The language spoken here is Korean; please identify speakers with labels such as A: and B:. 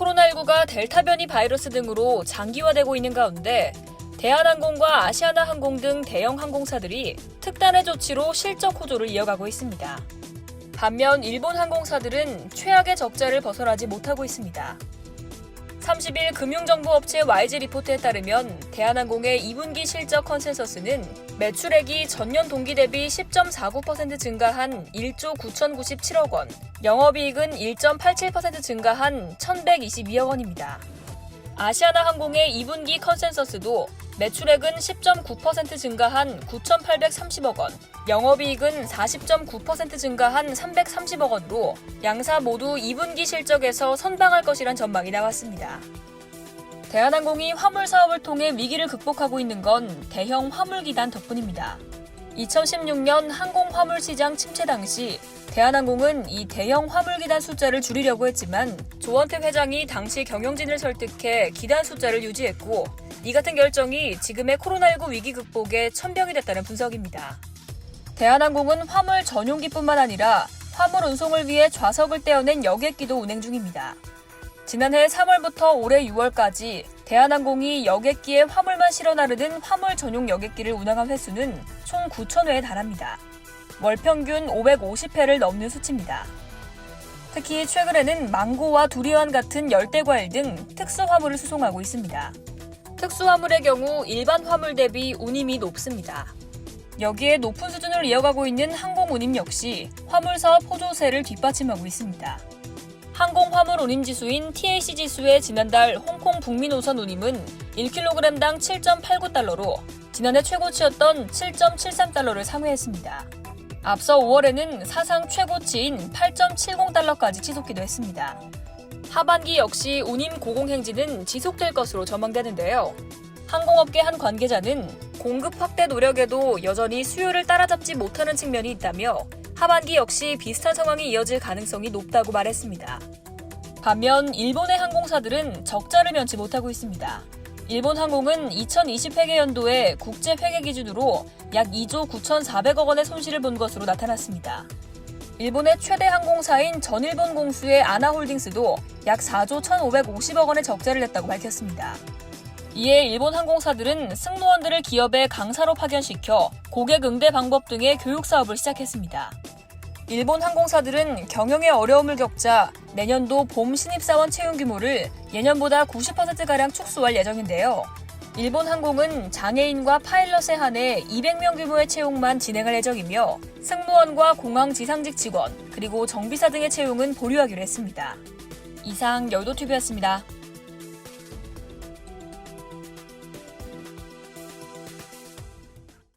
A: 코로나19가 델타 변이 바이러스 등으로 장기화되고 있는 가운데 대한항공과 아시아나항공 등 대형 항공사들이 특단의 조치로 실적 호조를 이어가고 있습니다. 반면 일본 항공사들은 최악의 적자를 벗어나지 못하고 있습니다. 30일 금융정보업체 YG리포트에 따르면 대한항공의 2분기 실적 컨센서스는 매출액이 전년 동기 대비 10.49% 증가한 1조 9,097억 원, 영업이익은 1.87% 증가한 1,122억 원입니다. 아시아나항공의 2분기 컨센서스도 매출액은 10.9% 증가한 9,830억 원, 영업이익은 40.9% 증가한 330억 원으로 양사 모두 2분기 실적에서 선방할 것이란 전망이 나왔습니다. 대한항공이 화물 사업을 통해 위기를 극복하고 있는 건 대형 화물기단 덕분입니다. 2016년 항공 화물 시장 침체 당시 대한항공은 이 대형 화물기단 숫자를 줄이려고 했지만 조원태 회장이 당시 경영진을 설득해 기단 숫자를 유지했고 이 같은 결정이 지금의 코로나19 위기 극복에 천병이 됐다는 분석입니다. 대한항공은 화물 전용기뿐만 아니라 화물 운송을 위해 좌석을 떼어낸 여객기도 운행 중입니다. 지난해 3월부터 올해 6월까지 대한항공이 여객기에 화물만 실어 나르는 화물 전용 여객기를 운항한 횟수는 총 9,000회에 달합니다. 월 평균 550회를 넘는 수치입니다. 특히 최근에는 망고와 두리안 같은 열대과일 등 특수화물을 수송하고 있습니다. 특수화물의 경우 일반 화물 대비 운임이 높습니다. 여기에 높은 수준을 이어가고 있는 항공운임 역시 화물사업 호조세를 뒷받침하고 있습니다. 항공화물 운임지수인 TAC 지수의 지난달 홍콩 북미 노선 운임은 1kg당 7.89달러로 지난해 최고치였던 7.73달러를 상회했습니다. 앞서 5월에는 사상 최고치인 8.70달러까지 치솟기도 했습니다. 하반기 역시 운임 고공행진은 지속될 것으로 전망되는데요. 항공업계 한 관계자는 공급 확대 노력에도 여전히 수요를 따라잡지 못하는 측면이 있다며 하반기 역시 비슷한 상황이 이어질 가능성이 높다고 말했습니다. 반면 일본의 항공사들은 적자를 면치 못하고 있습니다. 일본 항공은 2020회계 연도에 국제 회계 기준으로 약 2조 9,400억 원의 손실을 본 것으로 나타났습니다. 일본의 최대 항공사인 전일본 공수의 아나홀딩스도 약 4조 1,550억 원의 적자를 냈다고 밝혔습니다. 이에 일본 항공사들은 승무원들을 기업에 강사로 파견시켜 고객 응대 방법 등의 교육 사업을 시작했습니다. 일본 항공사들은 경영에 어려움을 겪자 내년도 봄 신입사원 채용 규모를 예년보다 90%가량 축소할 예정인데요. 일본 항공은 장애인과 파일럿에 한해 200명 규모의 채용만 진행할 예정이며 승무원과 공항 지상직 직원 그리고 정비사 등의 채용은 보류하기로 했습니다. 이상 여의도TV였습니다.